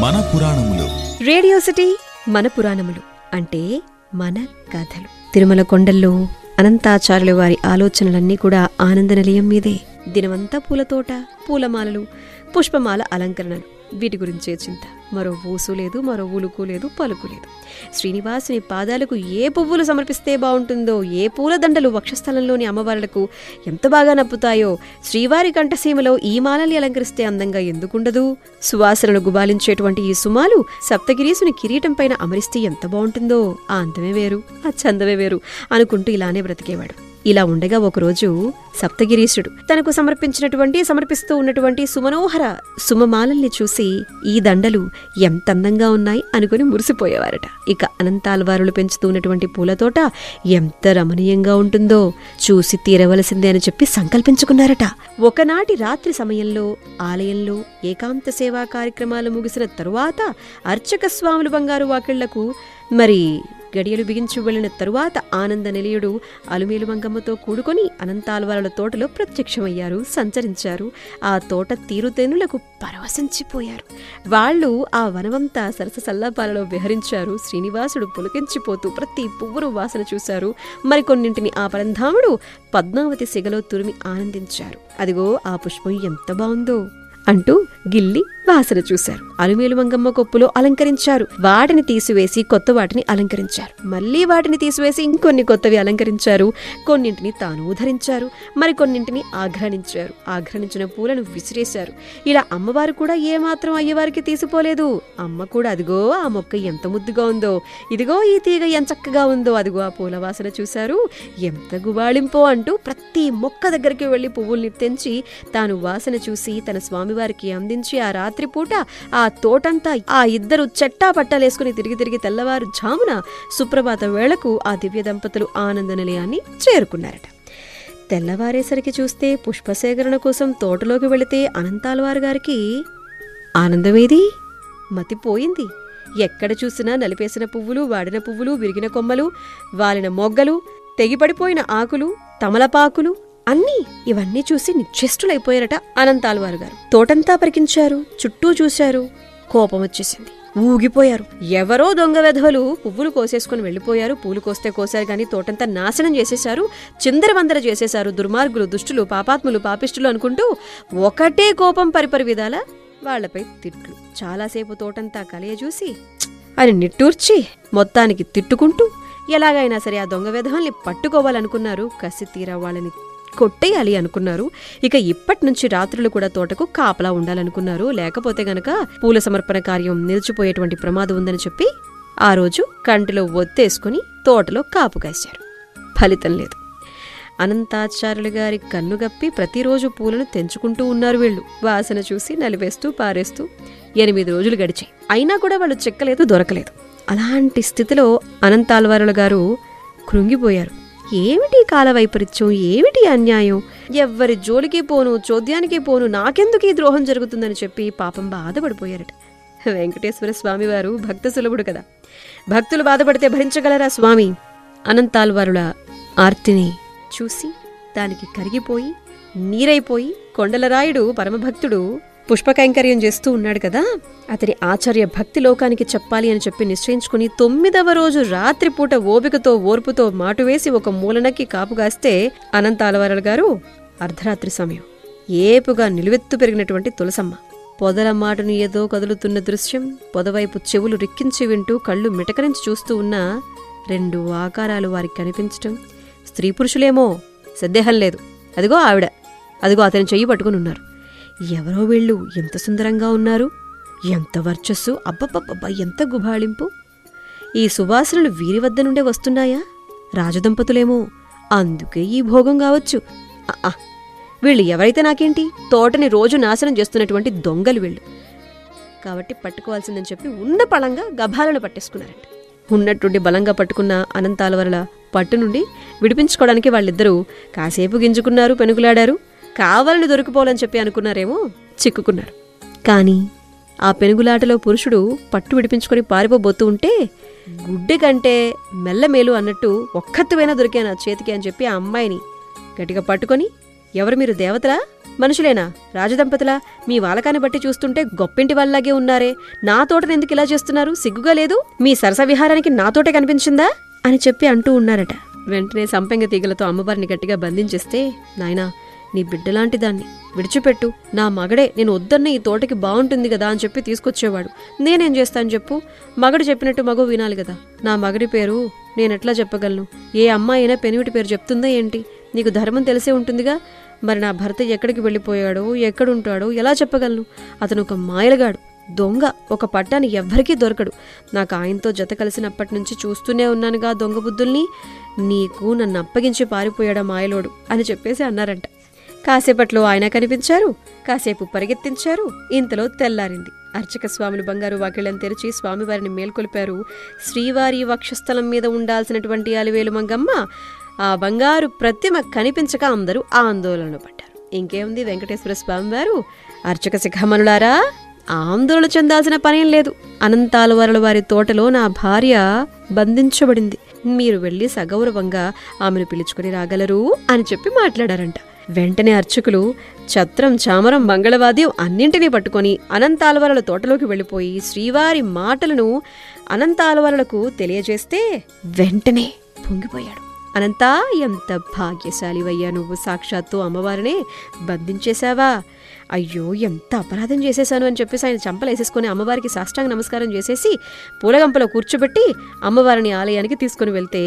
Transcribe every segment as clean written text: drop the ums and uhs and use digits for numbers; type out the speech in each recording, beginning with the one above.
మన పురాణములు. Radio city మన పురాణములు అంటే మన కథలు. తిరుమల కొండల్లో అనంతాచార్యుల వారి ఆలోచనలన్నీ కూడా ఆనంద నిలయం మీదే. దినమంతా పూలతోట, పూలమాలలు, పుష్పమాల అలంకరణలు, వీటి గురించే చింత. మరో ఊసు లేదు, మరో ఉలుకు లేదు, పలుకు లేదు. శ్రీనివాసుని పాదాలకు ఏ పువ్వులు సమర్పిస్తే బాగుంటుందో, ఏ పూలదండలు వక్షస్థలంలోని అమ్మవార్లకు ఎంత బాగా నప్పుతాయో, శ్రీవారి కంఠసీమలో ఈ మాలల్ని అలంకరిస్తే అందంగా ఎందుకుండదు, సువాసనలు గుబాలించేటువంటి ఈ సుమాలు సప్తగిరీసుని కిరీటం పైన అమరిస్తే ఎంత బాగుంటుందో, ఆ అందమే వేరు, ఆ చందమే వేరు అనుకుంటూ ఇలానే బ్రతికేవాడు. ఇలా ఉండగా ఒకరోజు సప్తగిరీశుడు తనకు సమర్పిస్తూ ఉన్నటువంటి సుమనోహర సుమమాలల్ని చూసి ఈ దండలు ఎంత అందంగా ఉన్నాయి అనుకుని మురిసిపోయేవారట. ఇక అనంతాల్వారులు పెంచుతూ ఉన్నటువంటి పూలతోట ఎంత రమణీయంగా ఉంటుందో చూసి తీరవలసిందే అని చెప్పి సంకల్పించుకున్నారట. ఒకనాటి రాత్రి సమయంలో ఆలయంలో ఏకాంత సేవా కార్యక్రమాలు ముగిసిన తరువాత అర్చక స్వాములు బంగారు వాకిళ్లకు మరి గడియలు బిగించి వెళ్లిన తరువాత ఆనంద నిలయుడు అలుమేలు మంగమ్మతో కూడుకొని అనంతాల్వారుల తోటలో ప్రత్యక్షమయ్యారు, సంచరించారు. ఆ తోట తీరుతెన్నులకు పరవశించిపోయారు. వాళ్లు ఆ వనమంతా సరసల్లాపాలలో విహరించారు. శ్రీనివాసుడు పులకించిపోతూ ప్రతి పువ్వును వాసన చూశారు. మరికొన్నింటిని ఆ పరంధాముడు పద్మావతి సిగలో తురిమి ఆనందించారు. అదిగో ఆ పుష్పం ఎంత బావుందో అంటూ గిల్లి వాసన చూశారు. అలుమేలు మంగమ్మ కొప్పులో అలంకరించారు. వాటిని తీసివేసి కొత్త వాటిని అలంకరించారు. మళ్లీ వాటిని తీసివేసి ఇంకొన్ని కొత్తవి అలంకరించారు. కొన్నింటిని తాను ధరించారు, మరికొన్నింటిని ఆఘ్రానించారు. ఆఘ్రానించిన పూలను విసిరేశారు. ఇలా అమ్మవారు కూడా ఏమాత్రం అయ్యవారికి తీసిపోలేదు. అమ్మ కూడా అదిగో ఆ మొక్క ఎంత ముద్దుగా ఉందో, ఇదిగో ఈ తీగ ఎంత చక్కగా ఉందో, అదిగో ఆ పూల వాసన చూశారు, ఎంత గుబాళింపో అంటూ ప్రతి మొక్క దగ్గరికి వెళ్లి పువ్వుల్ని తెంచి తాను వాసన చూసి తన స్వామివారికి అందించి ఆ రాత్రిపూట ఆ తోటంతా ఆ ఇద్దరు చెట్టా పట్టాలేసుకుని తిరిగి తెల్లవారు ఝామున సుప్రభాత వేళకు ఆ దివ్య దంపతులు ఆనంద నిలయాన్ని చేరుకున్నారట. తెల్లవారేసరికి చూస్తే పుష్పసేకరణ కోసం తోటలోకి వెళితే అనంతాల్వారు గారికి ఆనందమేది మతిపోయింది. ఎక్కడ చూసినా నలిపేసిన పువ్వులు, వాడిన పువ్వులు, విరిగిన కొమ్మలు, వాలిన మొగ్గలు, తెగిపడిపోయిన ఆకులు, తమలపాకులు అన్నీ ఇవన్నీ చూసి నిశ్చేష్టులైపోయారట అనంతాల్వారు గారు. తోటంతా పరికించారు, చుట్టూ చూశారు. కోపం వచ్చేసింది, ఊగిపోయారు. ఎవరో దొంగ వెధవలు పువ్వులు కోసేసుకుని వెళ్లిపోయారు. పూలు కోస్తే కోసారు గాని తోటంతా నాశనం చేసేశారు, చిందరవందర చేసేశారు. దుర్మార్గులు, దుష్టులు, పాపాత్ములు, పాపిష్టులు అనుకుంటూ ఒకటే కోపం పరిపరి విధాల వాళ్లపై తిట్లు. చాలాసేపు తోటంతా కలయజూసి అని నిట్టూర్చి మొత్తానికి తిట్టుకుంటూ ఎలాగైనా సరే ఆ దొంగ వెధవల్ని పట్టుకోవాలనుకున్నారు. కసి తీరా వాళ్ళని కొట్టేయాలి అనుకున్నారు. ఇక ఇప్పటి నుంచి రాత్రులు కూడా తోటకు కాపలా ఉండాలనుకున్నారు. లేకపోతే గనక పూల సమర్పణ కార్యం నిలిచిపోయేటువంటి ప్రమాదం ఉందని చెప్పి ఆ రోజు కంటిలో ఒత్తేసుకుని తోటలో కాపు కాశారు. ఫలితం లేదు. అనంతాచార్యులు గారి కన్నుగప్పి ప్రతిరోజు పూలను తెంచుకుంటూ ఉన్నారు వీళ్లు. వాసన చూసి నలివేస్తూ పారేస్తూ 8 రోజులు గడిచాయి. అయినా కూడా వాళ్ళు చెక్కలేదు, దొరకలేదు. అలాంటి స్థితిలో అనంతాల్వారుల గారు కృంగిపోయారు. ఏమిటి కాలవైపరీత్యం, ఏమిటి అన్యాయం, ఎవ్వరి జోలికి పోను, చోద్యానికి పోను, నాకెందుకు ఈ ద్రోహం జరుగుతుందని చెప్పి పాపం బాధపడిపోయారట. వెంకటేశ్వర స్వామివారు భక్త సులభుడు కదా, భక్తులు బాధపడితే భరించగలరా స్వామి? అనంతాల్వారుల ఆర్తిని చూసి దానికి కరిగిపోయి నీరైపోయి కొండలరాయుడు పరమభక్తుడు పుష్పకైంకర్యం చేస్తూ ఉన్నాడు కదా, అతని ఆచార్య భక్తి లోకానికి చెప్పాలి అని చెప్పి నిశ్చయించుకుని 9వ రోజు రాత్రిపూట ఓపికతో ఓర్పుతో మాటువేసి ఒక మూలనకి కాపుగాస్తే అనంతాల్వారుల గారు అర్ధరాత్రి సమయం ఏపుగా నిలువెత్తు పెరిగినటువంటి తులసమ్మ పొదల మాటను ఏదో కదులుతున్న దృశ్యం, పొదవైపు చెవులు రిక్కించి వింటూ కళ్ళు మిటకరించి చూస్తూ ఉన్న 2 ఆకారాలు వారికి కనిపించటం. స్త్రీ పురుషులేమో సందేహం లేదు. అదిగో ఆవిడ, అదిగో అతని చెయ్యి పట్టుకుని ఉన్నారు. ఎవరో వీళ్ళు ఎంత సుందరంగా ఉన్నారు, ఎంత వర్చస్సు, అబ్బబ్బబ్బబ్బా ఎంత గుబాళింపు. ఈ సువాసనలు వీరి వద్ద నుండే వస్తున్నాయా? రాజదంపతులేమో, అందుకే ఈ భోగం కావచ్చు. వీళ్ళు ఎవరైతే నాకేంటి, తోటని రోజు నాశనం చేస్తున్నటువంటి దొంగలు వీళ్ళు కాబట్టి పట్టుకోవాల్సిందని చెప్పి ఉన్న పళంగా గభాలను పట్టేసుకున్నారంట. ఉన్నట్టుండి బలంగా పట్టుకున్న అనంతాల్వారుల పట్టు నుండి విడిపించుకోవడానికి వాళ్ళిద్దరూ కాసేపు గింజుకున్నారు, పెనుగులాడారు. కావాలని దొరికిపోవాలని చెప్పి అనుకున్నారేమో, చిక్కుకున్నారు. కాని ఆ పెనుగులాటలో పురుషుడు పట్టు విడిపించుకొని పారిపోబోతూ ఉంటే గుడ్డి కంటే మెల్లమేలు అన్నట్టు ఒక్కత్తువైనా దొరికాను ఆ చేతికి అని చెప్పి ఆ అమ్మాయిని గట్టిగా పట్టుకొని ఎవరు మీరు, దేవతలా మనుషులేనా, రాజదంపతులా? మీ వాలకాన్ని బట్టి చూస్తుంటే గొప్పింటి వాళ్ళలాగే ఉన్నారే, నా తోటను ఎందుకు ఇలా చేస్తున్నారు, సిగ్గుగా లేదు? మీ సరస విహారానికి నా తోటే కనిపించిందా అని చెప్పి అంటూ ఉన్నారట. వెంటనే సంపెంగ తీగలతో అమ్మవారిని గట్టిగా బంధించేస్తే, నాయనా నీ బిడ్డలాంటి దాన్ని విడిచిపెట్టు, నా మగడే నేను వద్దన్న ఈ తోటకి బాగుంటుంది కదా అని చెప్పి తీసుకొచ్చేవాడు, నేనేం చేస్తాను చెప్పు? మగడు చెప్పినట్టు మగవు వినాలి కదా. నా మగడి పేరు నేనెట్లా చెప్పగలను? ఏ అమ్మాయి అయినా పెనివిటి పేరు చెప్తుందా ఏంటి? నీకు ధర్మం తెలిసే ఉంటుందిగా. మరి నా భర్త ఎక్కడికి వెళ్ళిపోయాడో, ఎక్కడుంటాడో ఎలా చెప్పగలను? అతను ఒక మాయలగాడు, దొంగ, ఒక పట్టాన్ని ఎవ్వరికీ దొరకడు. నాకు ఆయనతో జత కలిసినప్పటి నుంచి చూస్తూనే ఉన్నానుగా దొంగ బుద్ధుల్ని. నీకు నన్ను అప్పగించి పారిపోయాడా మాయలోడు అని చెప్పేసి అన్నారంట. కాసేపట్లో ఆయన కనిపించారు, కాసేపు పరిగెత్తించారు. ఇంతలో తెల్లారింది. అర్చక స్వాములు బంగారు వాకిళ్లను తెరిచి స్వామివారిని మేల్కొల్పారు. శ్రీవారి వక్షస్థలం మీద ఉండాల్సినటువంటి అలివేలు మంగమ్మ ఆ బంగారు ప్రతిమ కనిపించక అందరూ ఆందోళన పడ్డారు. ఇంకేముంది వెంకటేశ్వర స్వామివారు, అర్చక శిఖమనులారా, ఆందోళన చెందాల్సిన పనేం లేదు. అనంతాలవరల వారి తోటలో నా భార్య బంధించబడింది, మీరు వెళ్లి సగౌరవంగా ఆమెను పిలుచుకుని రాగలరు అని చెప్పి మాట్లాడారంట. వెంటనే అర్చకులు ఛత్రం, చామరం, మంగళవాద్యం అన్నింటినీ పట్టుకొని అనంతాలవరల తోటలోకి వెళ్లిపోయి శ్రీవారి మాటలను అనంతాలవరలకు తెలియజేస్తే వెంటనే పొంగిపోయాడు. అనంతా, ఎంత భాగ్యశాలివయ్యా నువ్వు, సాక్షాత్తు అమ్మవారినే బంధించేశావా? అయ్యో ఎంత అపరాధం చేసేశాను అని చెప్పేసి ఆయన చంపలేసేసుకుని అమ్మవారికి సాష్టాంగ నమస్కారం చేసేసి పూలగంపలో కూర్చోబెట్టి అమ్మవారిని ఆలయానికి తీసుకుని వెళ్తే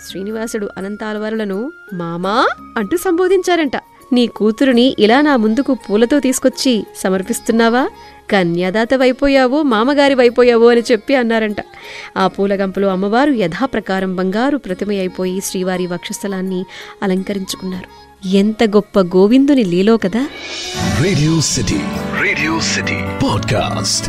శ్రీనివాసుడు అనంతాలవరలను మామా అంటూ సంబోధించారంట. నీ కూతురుని ఇలా నా ముందుకు పూలతో తీసుకొచ్చి సమర్పిస్తున్నావా? కన్యాదాతవైపోయావో మామగారివైపోయావో అని చెప్పి అన్నారంట. ఆ పూలగంపలో అమ్మవారు యథాప్రకారం బంగారు ప్రతిమ అయిపోయి శ్రీవారి వక్షస్థలాన్ని అలంకరించుకున్నారు. ఎంత గొప్ప గోవిందుని లీలో కదా. Radio city podcast.